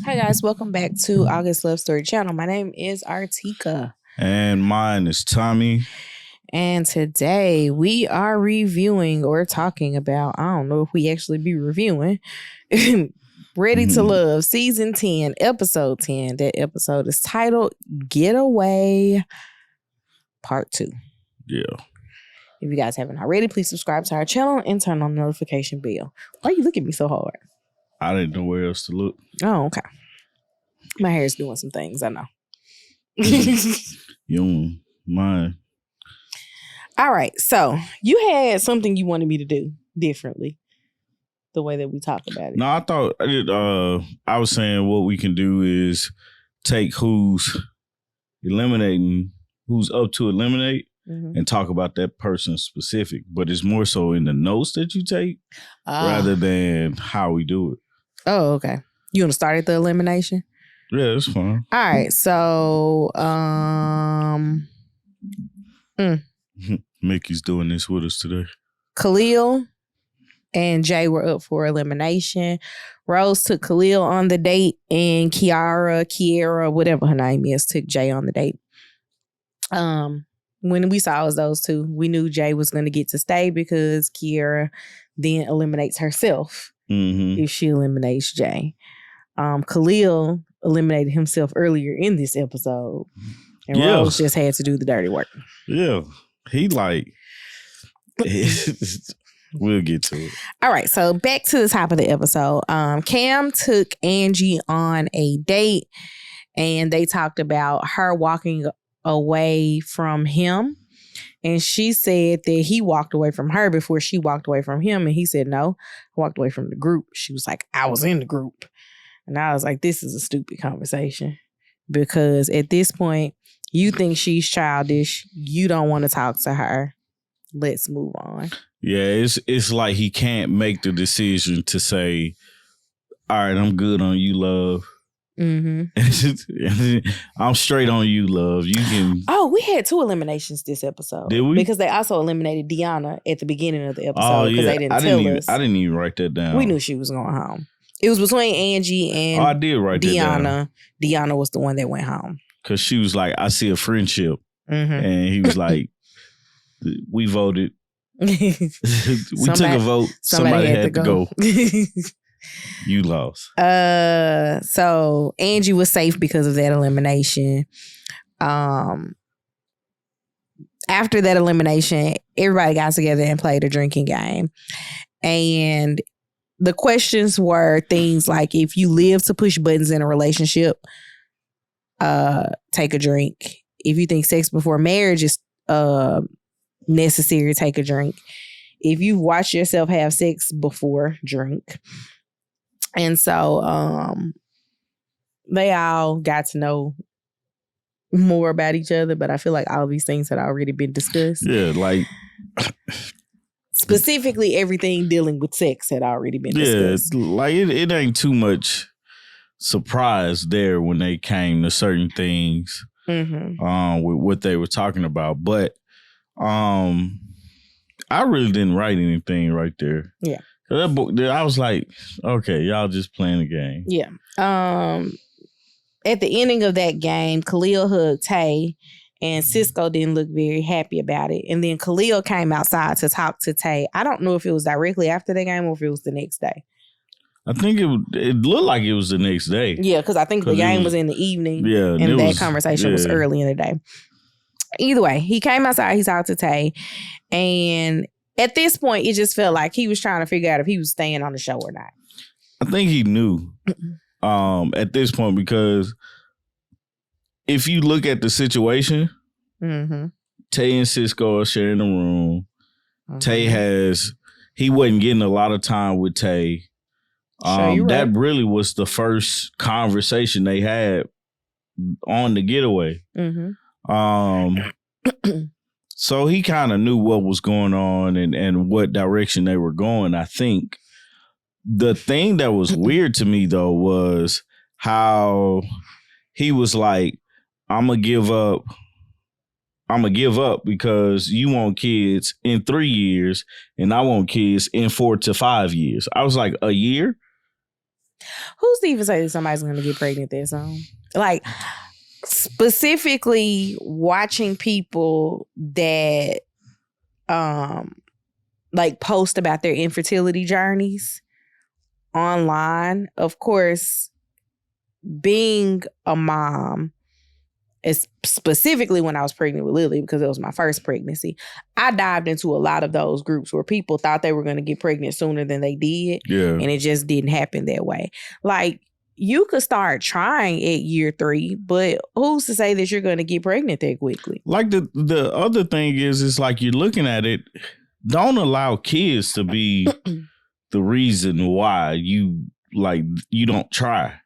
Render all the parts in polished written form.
Hi guys, welcome back to August Love Story Channel. My name is Artieka. And mine is Tommy. And today we are reviewing or talking about, I don't know if we actually be reviewing, Ready to Love, Season 10, Episode 10. That episode is titled Getaway Part 2. Yeah. If you guys haven't already, please subscribe to our channel and turn on the notification bell. Why are you looking at me so hard? I didn't know where else to look. Oh, okay. My hair is doing some things, I know. You don't mind. All right. So you had something you wanted me to do differently, the way that we talk about it. No, I thought I was saying what we can do is take who's eliminating, who's up to eliminate, and talk about that person specific. But it's more so in the notes that you take rather than how we do it. Oh, okay. You want to start at the elimination? Yeah, it's fine. All right. So, Mickey's doing this with us today. Khalil and Jay were up for elimination. Rose took Khalil on the date, and Kiara, whatever her name is, took Jay on the date. When we saw it was those two, we knew Jay was going to get to stay because Kiara then eliminates herself if she eliminates Jay. Khalil eliminated himself earlier in this episode, and Rose just had to do the dirty work. Yeah, we'll get to it. All right, so back to the top of the episode. Cam took Angie on a date, and they talked about her walking away from him, and she said that he walked away from her before she walked away from him, and he said, no, I walked away from the group. She was like, I was in the group. And I was like, this is a stupid conversation, because at this point, you think she's childish. You don't want to talk to her. Let's move on. Yeah, it's like he can't make the decision to say, all right, I'm good on you, love. I'm straight on you, love. You can. Oh, we had 2 eliminations this episode. Did we? Because they also eliminated Deanna at the beginning of the episode because they didn't tell us. I didn't even write that down. We knew she was going home. It was between Angie and I did write Deanna. That down. Deanna was the one that went home. Because she was like, I see a friendship. And he was like, we voted. We took a vote. Somebody had to go. You lost. So Angie was safe because of that elimination. After that elimination, everybody got together and played a drinking game. And the questions were things like, if you live to push buttons in a relationship, take a drink. If you think sex before marriage is necessary, take a drink. If you've watched yourself have sex before, drink. And so they all got to know more about each other, but I feel like all of these things had already been discussed. Yeah, like specifically everything dealing with sex had already been discussed. Yeah, like it ain't too much surprise there when they came to certain things with what they were talking about. But I really didn't write anything right there. Yeah. That book, I was like, okay, y'all just playing the game. Yeah. At the ending of that game, Khalil hugged Tay, and Cisco didn't look very happy about it. And then Khalil came outside to talk to Tay. I don't know if it was directly after the game or if it was the next day. I think it looked like it was the next day. Yeah, because I think the game was in the evening. Yeah, and that conversation was early in the day. Either way, he came outside, he talked to Tay, and at this point, it just felt like he was trying to figure out if he was staying on the show or not. I think he knew at this point, because if you look at the situation, Tay and Cisco are sharing the room. Tay he wasn't getting a lot of time with Tay. That really was the first conversation they had on the getaway. So he kind of knew what was going on and what direction they were going, I think. The thing that was weird to me, though, was how he was like, I'm going to give up because you want kids in 3 years and I want kids in 4 to 5 years. I was like, a year? Who's to even say that somebody's going to get pregnant that soon? Like, specifically watching people that like post about their infertility journeys online. Of course, being a mom, specifically when I was pregnant with Lily, because it was my first pregnancy, I dived into a lot of those groups where people thought they were going to get pregnant sooner than they did. Yeah. And it just didn't happen that way. Like, you could start trying at year 3, but who's to say that you're going to get pregnant that quickly? Like the other thing is like you're looking at it, don't allow kids to be the reason why you don't try.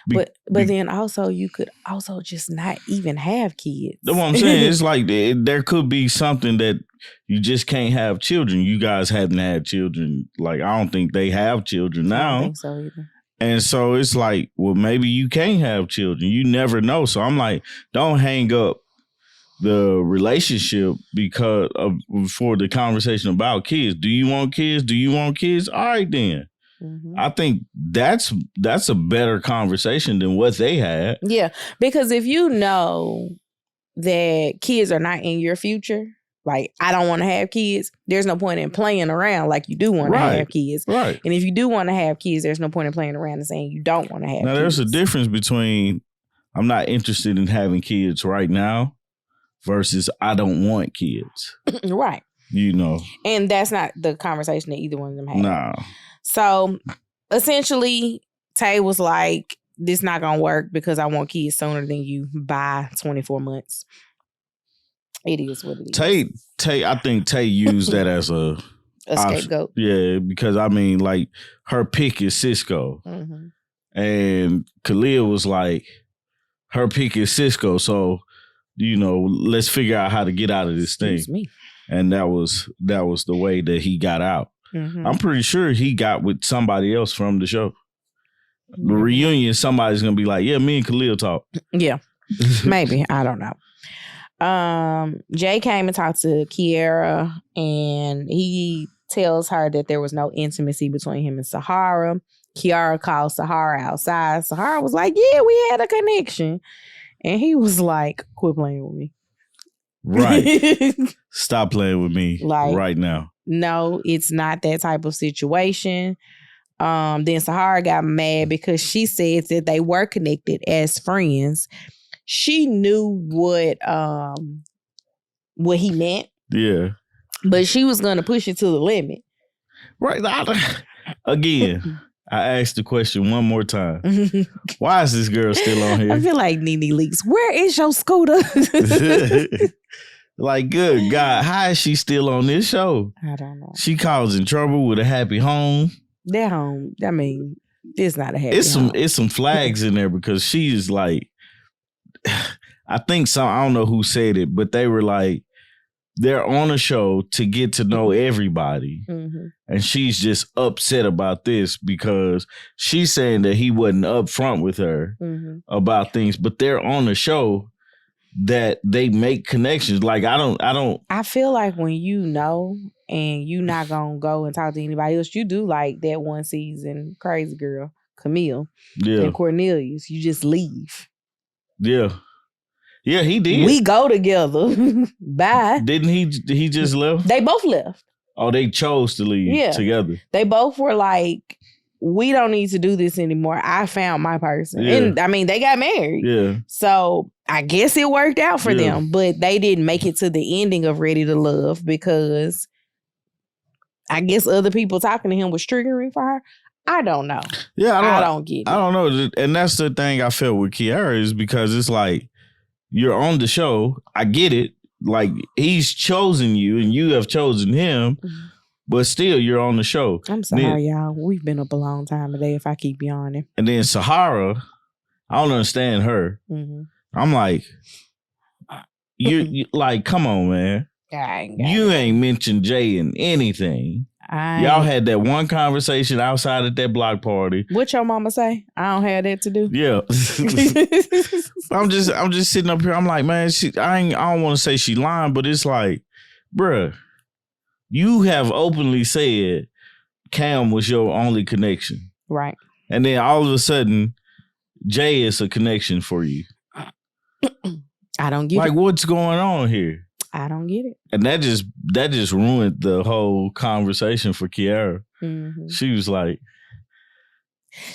But then also you could also just not even have kids. That's what I'm saying. It's like there could be something that you just can't have children. You guys hadn't had children. Like, I don't think they have children now. I don't think so either. And so it's like, well, maybe you can't have children. You never know. So I'm like, don't hang up the relationship because for the conversation about kids. Do you want kids? Do you want kids? All right, then. Mm-hmm. I think that's a better conversation than what they had. Yeah, because if you know that kids are not in your future, like, I don't want to have kids, there's no point in playing around like you do want to have kids. Right. And if you do want to have kids, there's no point in playing around and saying you don't want to have kids. Now, there's a difference between I'm not interested in having kids right now versus I don't want kids. Right. You know. And that's not the conversation that either one of them had. No. So, essentially, Tay was like, this not going to work because I want kids sooner than you by 24 months. It is what it is. Tay, I think Tay used that as a scapegoat. Yeah, because I mean, like, her pick is Cisco. Mm-hmm. And Khalil was like, her pick is Cisco. So, you know, let's figure out how to get out of this thing. Excuse me. And that was the way that he got out. Mm-hmm. I'm pretty sure he got with somebody else from the show. Mm-hmm. The reunion, somebody's going to be like, yeah, me and Khalil talk. Yeah, maybe. I don't know. Jay came and talked to Kiara, and he tells her that there was no intimacy between him and Sahara. Kiara calls Sahara outside. Sahara was like, yeah, we had a connection. And he was like, quit playing with me. Right. Stop playing with me right now. No, it's not that type of situation. Then Sahara got mad because she said that they were connected as friends. She knew what he meant. Yeah. But she was going to push it to the limit. Right. Again, I asked the question one more time. Why is this girl still on here? I feel like Nene Leakes. Where is your scooter? Like, good God, how is she still on this show? I don't know. She causing trouble with a happy home. That home, I mean, it's not a happy home. It's some flags in there because she is like, I don't know who said it, but they were like, they're on a show to get to know everybody. Mm-hmm. And she's just upset about this because she's saying that he wasn't upfront with her about things, but they're on a show that they make connections. Like, I feel like when you know and you not gonna go and talk to anybody else, you do like that one season Crazy Girl, Camille, and Cornelius. You just leave. Yeah. Yeah, he did. We go together. Bye. Didn't he just left? They both left. Oh, they chose to leave together. They both were like, we don't need to do this anymore. I found my person. Yeah. And I mean, they got married. Yeah. So I guess it worked out for them, but they didn't make it to the ending of Ready to Love because I guess other people talking to him was triggering for her. I don't know. Yeah, I don't get it. I don't know. And that's the thing I felt with Kiara is because it's like, you're on the show. I get it. Like, he's chosen you and you have chosen him, but still you're on the show. I'm sorry, y'all. We've been up a long time today if I keep yawning. And then Sahara, I don't understand her. Mm-hmm. I'm like, you like, come on, man. You ain't mentioned Jay in anything. Y'all had that one conversation outside at that block party. What your mama say? I don't have that to do. Yeah. I'm just sitting up here. I'm like, man, I don't want to say she lying, but it's like, bruh, you have openly said Cam was your only connection. Right. And then all of a sudden, Jay is a connection for you. I don't get it. Like, what's going on here? I don't get it. And that just ruined the whole conversation for Kiara. Mm-hmm. She was like,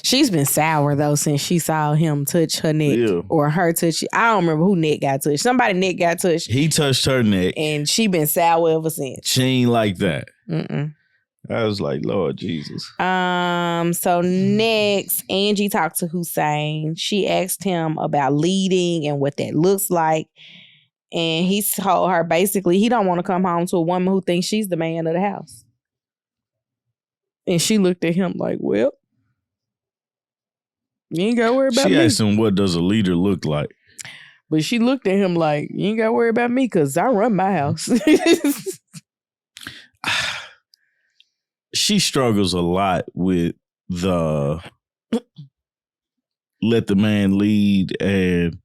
she's been sour though since she saw him touch her neck or her touch. I don't remember who neck got touched. Somebody neck got touched. He touched her neck, and she been sour ever since. She ain't like that. I was like, Lord Jesus. So next, Angie talked to Hussein. She asked him about leading and what that looks like. And he told her basically he don't want to come home to a woman who thinks she's the man of the house. And she looked at him like, well, you ain't got to worry about me. She asked him, what does a leader look like? But she looked at him like, you ain't got to worry about me because I run my house. She struggles a lot with the let the man lead, and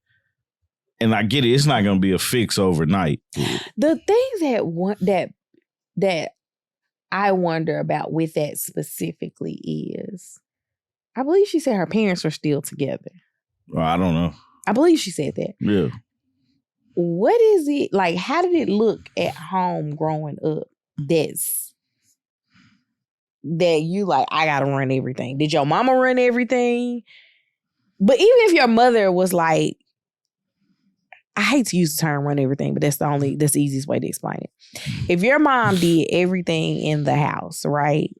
I get it. It's not going to be a fix overnight. The thing that I wonder about with that specifically is, I believe she said her parents are still together. Well, I don't know. I believe she said that. Yeah. What is it like? How did it look at home growing up? That you like, I gotta run everything. Did your mama run everything? But even if your mother was like, I hate to use the term run everything, but that's the easiest way to explain it. If your mom did everything in the house, right?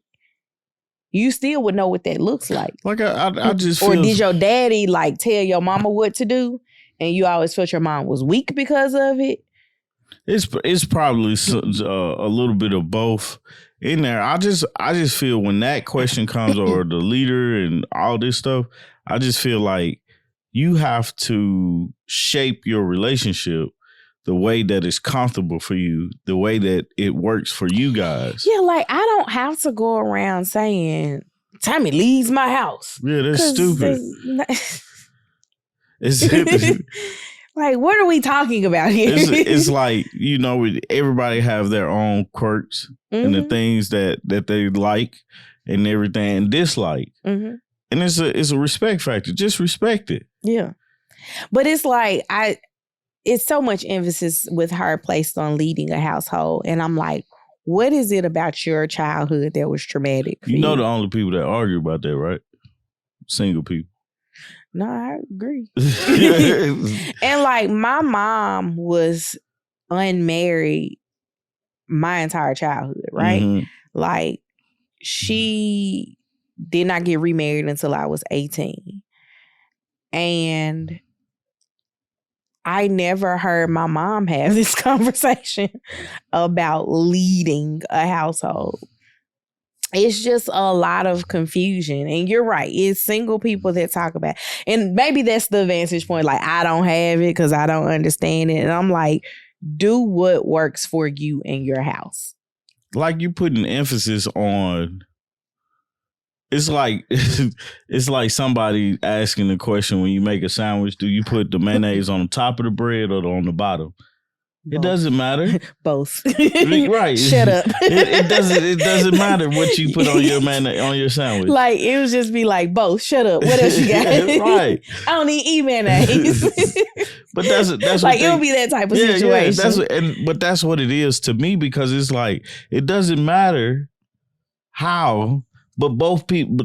You still would know what that looks like. Like I just feel... Or did your daddy like tell your mama what to do and you always felt your mom was weak because of it? It's probably a little bit of both in there. I just feel when that question comes, or the leader and all this stuff, I just feel like you have to shape your relationship the way that is comfortable for you, the way that it works for you guys. Yeah, like I don't have to go around saying, Tammy leaves my house. Yeah, that's stupid. Like, what are we talking about here? It's like, you know, everybody have their own quirks and the things that they like and everything and dislike. And it's a respect factor. Just respect it. Yeah. But it's like, it's so much emphasis with her placed on leading a household. And I'm like, what is it about your childhood that was traumatic for you? You know the only people that argue about that, right? Single people. No, I agree. And like my mom was unmarried my entire childhood, right? Mm-hmm. Like she did not get remarried until I was 18. And I never heard my mom have this conversation about leading a household. It's just a lot of confusion. And you're right. It's single people that talk about it. And maybe that's the vantage point. Like, I don't have it because I don't understand it. And I'm like, do what works for you in your house. Like you putting emphasis on, it's like somebody asking the question when you make a sandwich, do you put the mayonnaise on the top of the bread or on the bottom? Both. It doesn't matter. Both. Right. Shut up. It doesn't matter what you put on your sandwich. Like it would just be like both. Shut up. What else you got? Right. I don't need mayonnaise. But that's like it would be that type of situation. But that's what it is to me, because it's like it doesn't matter how, but both people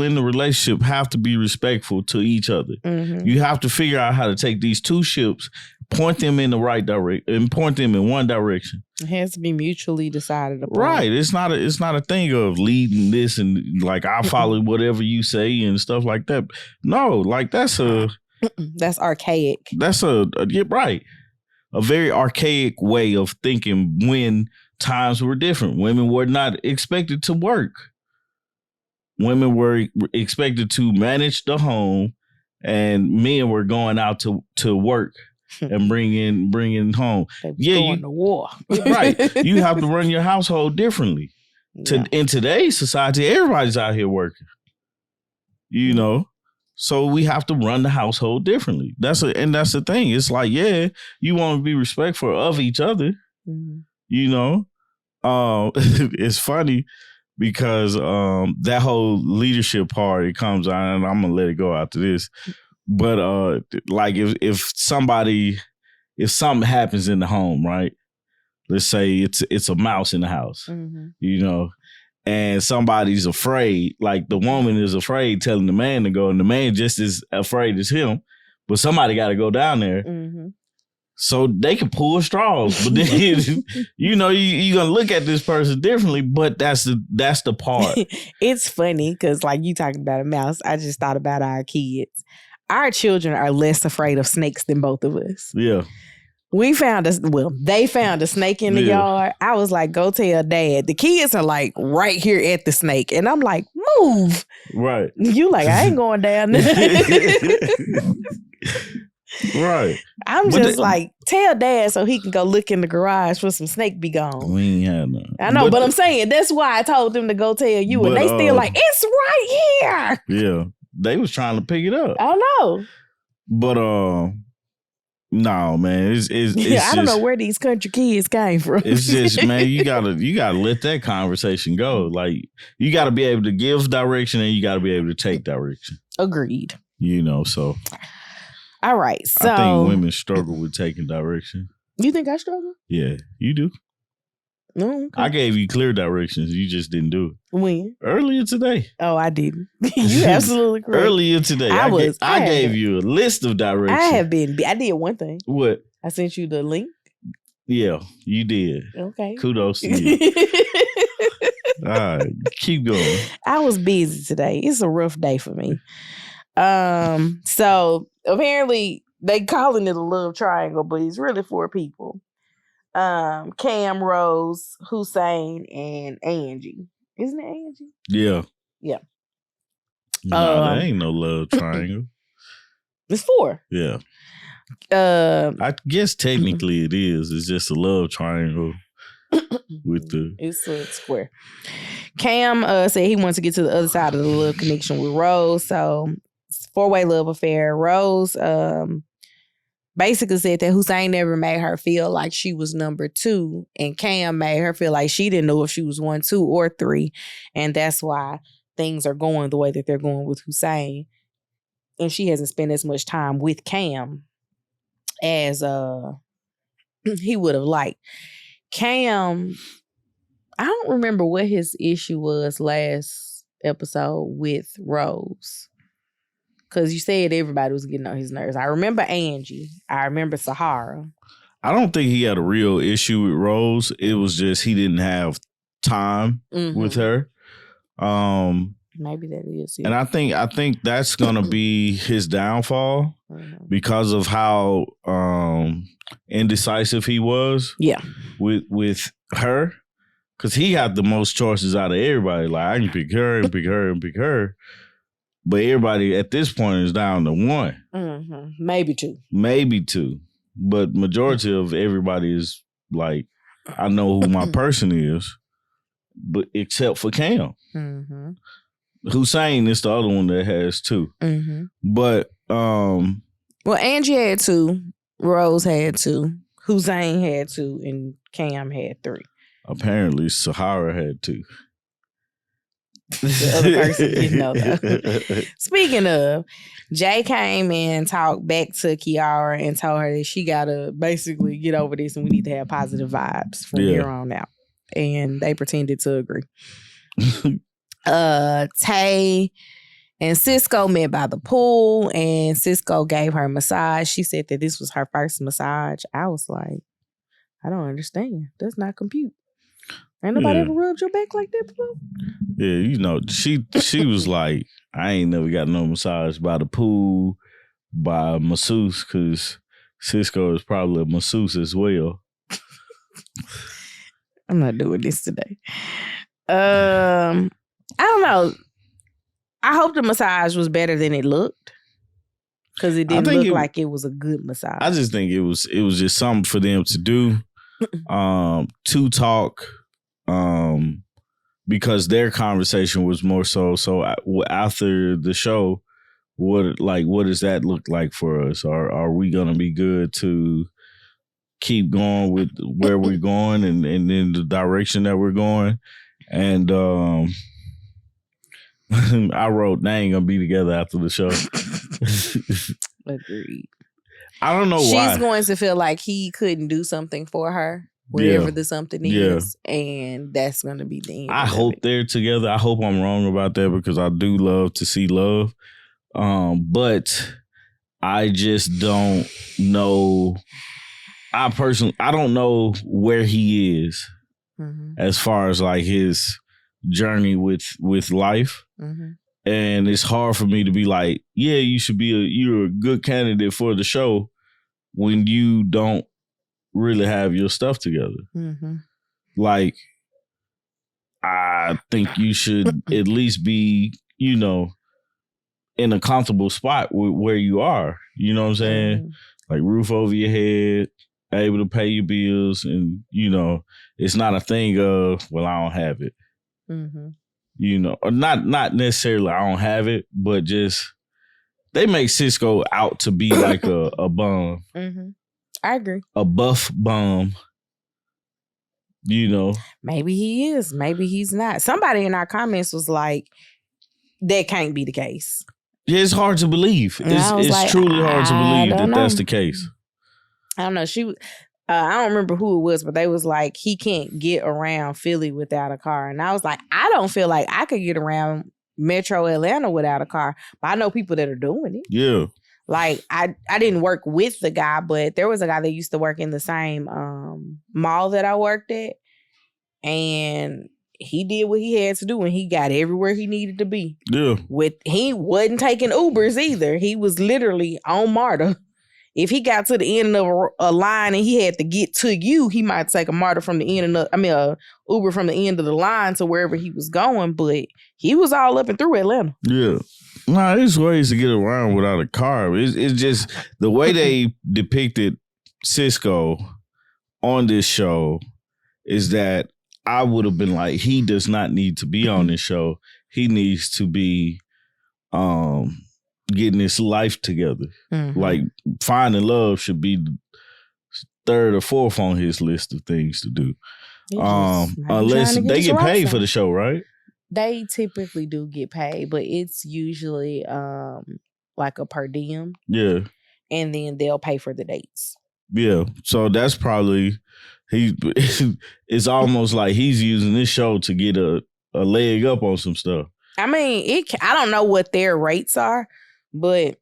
in the relationship have to be respectful to each other. Mm-hmm. You have to figure out how to take these two ships, point them in the right direction, and point them in one direction. It has to be mutually decided upon. Right. It's not a thing of leading this and like I follow whatever you say and stuff like that. No, like that's archaic. That's right. A very archaic way of thinking when times were different. Women were not expected to work. Women were expected to manage the home, and men were going out to work and bring in home. Going to war. Right. You have to run your household differently. Yeah. In today's society, everybody's out here working. You know? So we have to run the household differently. That's the thing. It's like, yeah, you want to be respectful of each other. Mm-hmm. You know? It's funny. because that whole leadership part, it comes on, and I'm gonna let it go after this. But like if something happens in the home, right? Let's say it's a mouse in the house, you know, and somebody's afraid, like the woman is afraid telling the man to go, and the man just as afraid as him, but somebody got to go down there. So they can pull straws, but then you know you're gonna look at this person differently. But that's the part. It's funny because like you talking about a mouse, I just thought about our kids. Our children are less afraid of snakes than both of us. Yeah. They found a snake in the yard. I was like, go tell Dad. The kids are like right here at the snake. And I'm like, move. Right. You like, I ain't going down there. Right. I'm just like, tell Dad so he can go look in the garage for some snake be gone. We ain't had none. I know, but I'm saying that's why I told them to go tell you. And they still like, it's right here. Yeah. They was trying to pick it up. I know. But no, man, it's I don't know where these country kids came from. It's just, man, you gotta let that conversation go. Like, you gotta be able to give direction, and you gotta be able to take direction. Agreed. You know, so all right. So I think women struggle with taking direction. You think I struggle? Yeah, you do. No, okay. I gave you clear directions. You just didn't do it. When? Earlier today. Oh, I didn't. You absolutely correct. Earlier today. I gave you a list of directions. I did one thing. What? I sent you the link. Yeah, you did. Okay. Kudos to you. All right, keep going. I was busy today. It's a rough day for me. So apparently they calling it a love triangle, but it's really 4 people. Cam, Rose, Hussein, and Angie. Isn't it Angie? Yeah. Yeah. No, there ain't no love triangle. It's 4. Yeah. I guess technically it is. It's just a love triangle with the. It's a square. Cam said he wants to get to the other side of the love connection with Rose. So 4-way love affair. Rose basically said that Hussein never made her feel like she was number 2, and Cam made her feel like she didn't know if she was 1, 2, or 3, and that's why things are going the way that they're going with Hussein. And she hasn't spent as much time with Cam as he would have liked. Cam, I don't remember what his issue was last episode with Rose. Because you said everybody was getting on his nerves. I remember Angie. I remember Sahara. I don't think he had a real issue with Rose. It was just he didn't have time with her. Maybe that is it. And I think that's gonna be his downfall because of how indecisive he was. Yeah. With her. Because he had the most choices out of everybody. Like, I can pick her and pick her and pick her. But everybody at this point is down to 1. Maybe 2. Maybe 2. But majority of everybody is like, I know who my person is, but except for Cam. Hussein is the other one that has 2. But well, Angie had 2, Rose had 2, Hussein had 2, and Cam had 3. Apparently Sahara had 2. The other person didn't know that. Speaking of, Jay came and talked back to Kiara and told her that she gotta basically get over this and we need to have positive vibes from here on out. And they pretended to agree. Tay and Cisco met by the pool, and Cisco gave her a massage. She said that this was her first massage. I was like, I don't understand. Does not compute. Ain't nobody ever rubbed your back like that before? Yeah, you know, she was like, I ain't never got no massage by the pool, by a masseuse, because Cisco is probably a masseuse as well. I'm not doing this today. I don't know. I hope the massage was better than it looked, because it didn't look like it was a good massage. I just think it was just something for them to do, to talk. Because their conversation was more so after the show, what does that look like for us? Are we gonna be good to keep going with where we're going and in the direction that we're going? And I wrote, they ain't gonna be together after the show. Agreed. I don't know why. She's going to feel like he couldn't do something for her, whatever the something is, and that's going to be the end. I hope they're together. I hope I'm wrong about that because I do love to see love. But I just don't know. I don't know where he is as far as like his journey with life. And it's hard for me to be like, yeah, you're a good candidate for the show when you don't really have your stuff together. Like, I think you should at least be, in a comfortable spot where you are. You know what I'm saying? Like roof over your head, able to pay your bills, and, it's not a thing of, well, I don't have it. Or not necessarily I don't have it, but just they make Cisco out to be like a bum. I agree. A buff bum. Maybe he is. Maybe he's not. Somebody in our comments was like, that can't be the case. Yeah, it's hard to believe. It's like, truly hard to believe that's the case. I don't know. I don't remember who it was, but they was like, he can't get around Philly without a car. And I was like, I don't feel like I could get around Metro Atlanta without a car. But I know people that are doing it. Yeah. Like, I didn't work with the guy, but there was a guy that used to work in the same mall that I worked at. And he did what he had to do, and he got everywhere he needed to be. Yeah. He wasn't taking Ubers either. He was literally on MARTA. If he got to the end of a line and he had to get to you, he might take a MARTA from the end of Uber from the end of the line to wherever he was going. But he was all up and through Atlanta. Yeah. Nah, there's ways to get around without a car. It's just the way they depicted Cisco on this show is that I would have been like, he does not need to be on this show. He needs to be getting his life together. Like, finding love should be third or fourth on his list of things to do. Unless they get paid for the show, right? They typically do get paid, but it's usually like a per diem. Yeah. And then they'll pay for the dates. Yeah. So that's probably, it's almost like he's using this show to get a leg up on some stuff. I mean, I don't know what their rates are, but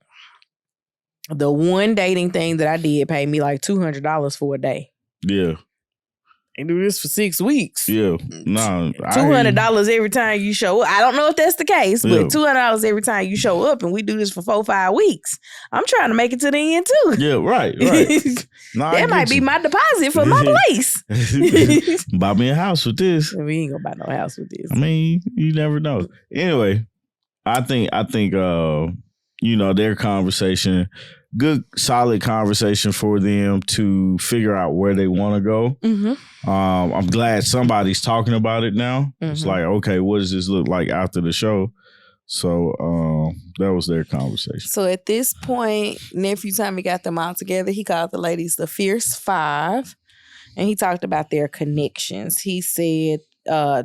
the one dating thing that I did paid me like $200 for a day. Yeah. And do this for 6 weeks. Yeah. No. $200 every time you show up. I don't know if that's the case, but $200 every time you show up, and we do this for 4-5 weeks. I'm trying to make it to the end too. Yeah, right. No, that might be my deposit for my place. Buy me a house with this. We ain't gonna buy no house with this. I mean, you never know. Anyway, I think their conversation, good, solid conversation for them to figure out where they want to go. I'm glad somebody's talking about it now. It's like, okay, what does this look like after the show? So that was their conversation. So at this point, Nephew Tommy got them all together. He called the ladies the Fierce Five, and he talked about their connections. He said,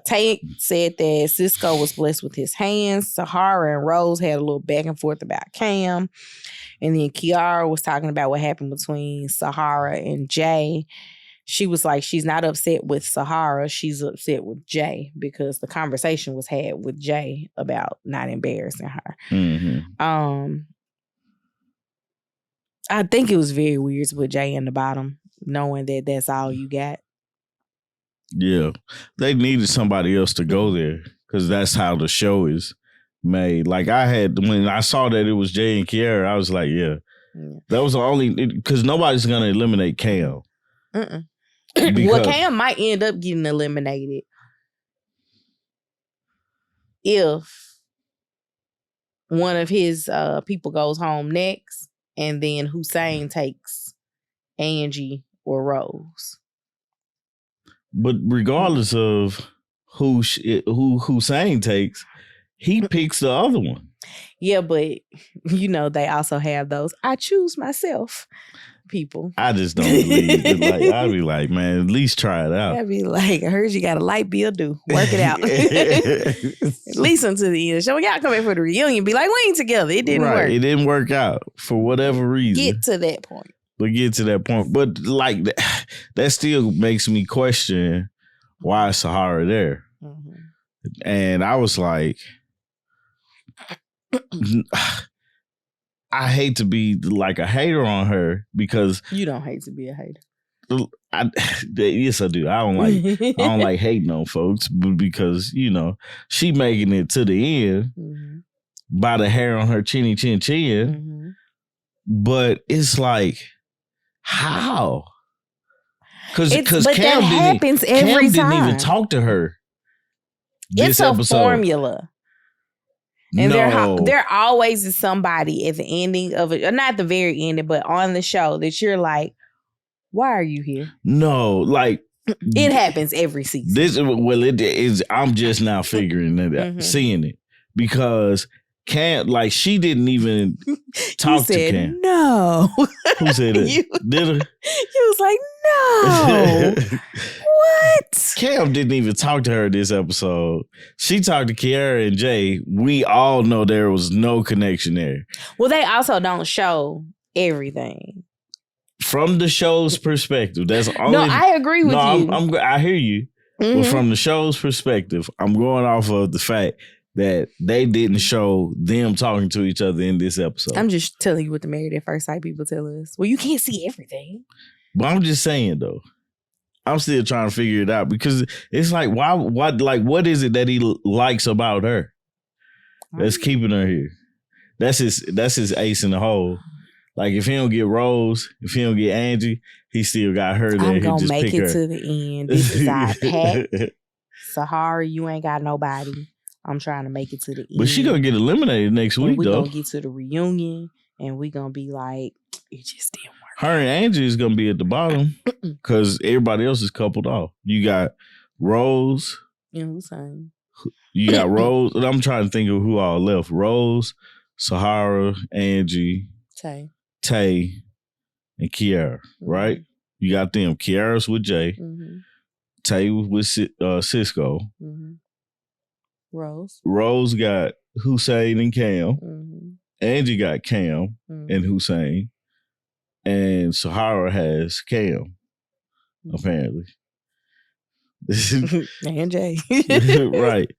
Tate said that Cisco was blessed with his hands. Sahara and Rose had a little back and forth about Cam. And then Kiara was talking about what happened between Sahara and Jay. She was like, she's not upset with Sahara. She's upset with Jay because the conversation was had with Jay about not embarrassing her. I think it was very weird to put Jay in the bottom, knowing that that's all you got. Yeah. They needed somebody else to go there because that's how the show is made. Like, when I saw that it was Jay and Kiara, I was like, yeah. That was the only, because nobody's going to eliminate Cam. Well, Cam might end up getting eliminated if one of his people goes home next, and then Hussein takes Angie or Rose. But regardless of who Hussein takes, he picks the other one. Yeah, but they also have those I choose myself. people. I just don't believe it. Like, I'd be like, man, at least try it out. I'd be like, I heard you got a light bill due. Work it out. At least until the end. So when y'all come in for the reunion, be like, we ain't together. It didn't work. It didn't work out for whatever reason. Get to that point. But like, that still makes me question why is Sahara there? Mm-hmm. And I was like, I hate to be like a hater on her because you don't hate to be a hater. Yes, I do. I don't like hating on folks, but because she making it to the end by the hair on her chinny chin chin. Mm-hmm. But it's like, how? Because Cam didn't even talk to her. It's a formula. And there always is somebody at the ending of it, or not at the very ending, but on the show that you're like, why are you here? No, like it happens every season. It is. I'm just now figuring it out, seeing it because Cam, like she didn't even talk to Cam. No. Who said it? Did her? You was like, no. What? Cam didn't even talk to her this episode. She talked to Kiara and Jay. We all know there was no connection there. Well, they also don't show everything. From the show's perspective, that's only. No, I agree with you. I hear you. Mm-hmm. But from the show's perspective, I'm going off of the fact that they didn't show them talking to each other in this episode. I'm just telling you what the Married at First Sight people tell us. Well, you can't see everything. But I'm just saying, though. I'm still trying to figure it out because it's like, what is it that he likes about her that's keeping her here? That's his ace in the hole. Like, if he don't get Rose, if he don't get Angie, he still got her there. I'm going to make it to the end. This is our pact. Sahara, you ain't got nobody. I'm trying to make it to the end. But she going to get eliminated next week, though. We're going to get to the reunion, and we're going to be like, it just didn't work. Her and Angie is going to be at the bottom because everybody else is coupled off. You got Rose. And Hussein. You got Rose. I'm trying to think of who all left. Rose, Sahara, Angie, Tay, and Kiara, right? You got them. Kiara's with Jay. Mm-hmm. Tay with Cisco. Mm-hmm. Rose got Hussein and Cam. Mm-hmm. Angie got Cam and Hussein. And Sahara has Cam, apparently. And Jay. Right.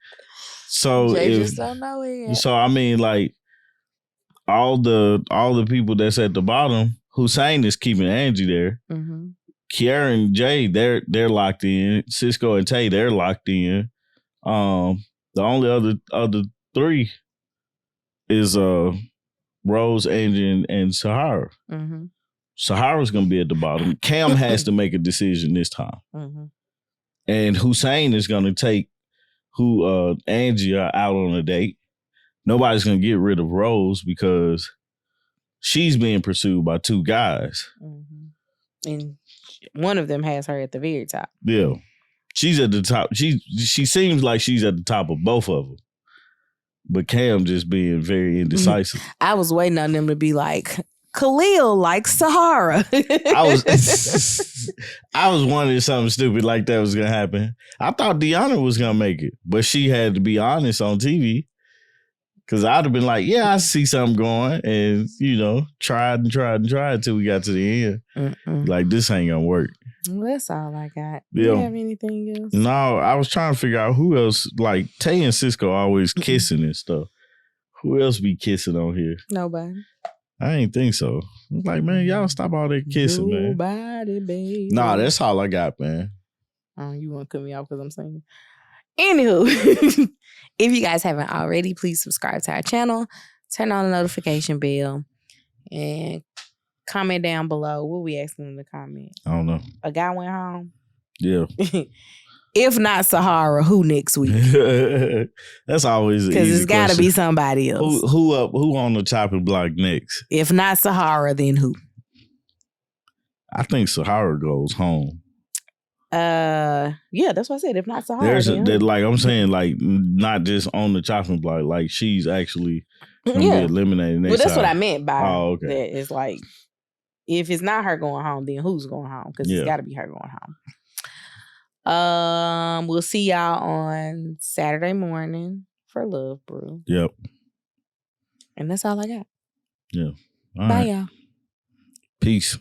So Jay just don't know it yet. So I mean, like, all the people that's at the bottom, Hussein is keeping Angie there. Mm-hmm. Kiara and Jay, they're locked in. Cisco and Tay, they're locked in. The only other three is Rose, Angie, and Sahara. Mm-hmm. Sahara's going to be at the bottom. Cam has to make a decision this time. Mm-hmm. And Hussein is going to take Angie out on a date. Nobody's going to get rid of Rose because she's being pursued by two guys. Mm-hmm. And one of them has her at the very top. Yeah. She's at the top. She seems like she's at the top of both of them. But Cam just being very indecisive. I was waiting on them to be like, Khalil likes Sahara. I was wondering something stupid like that was going to happen. I thought Deanna was going to make it, but she had to be honest on TV. Because I'd have been like, yeah, I see something going. And, tried until we got to the end. Mm-mm. Like, this ain't going to work. Well, that's all I got. Do you have anything else? No, I was trying to figure out who else. Like, Tay and Cisco always kissing and stuff. Who else be kissing on here? Nobody. I ain't think so. I'm like, man, y'all stop all that kissing, man. Nobody, baby. Nah, that's all I got, man. Oh, you want to cut me off because I'm singing? Anywho, if you guys haven't already, please subscribe to our channel, turn on the notification bell, and comment down below. What we asking them to comment? I don't know. A guy went home? Yeah. If not Sahara, who next week? That's always because it's got to be somebody else. Who on the chopping block next? If not Sahara, then who? I think Sahara goes home. Yeah, that's what I said. If not Sahara, like I'm saying, like not just on the chopping block, like she's actually gonna be eliminated next Well, that's time. what I meant by that. It's like if it's not her going home, then who's going home? Because it's got to be her going home. We'll see y'all on Saturday morning for Love Brew. Yep. And that's all I got. Yeah. All Bye, right. y'all. Peace.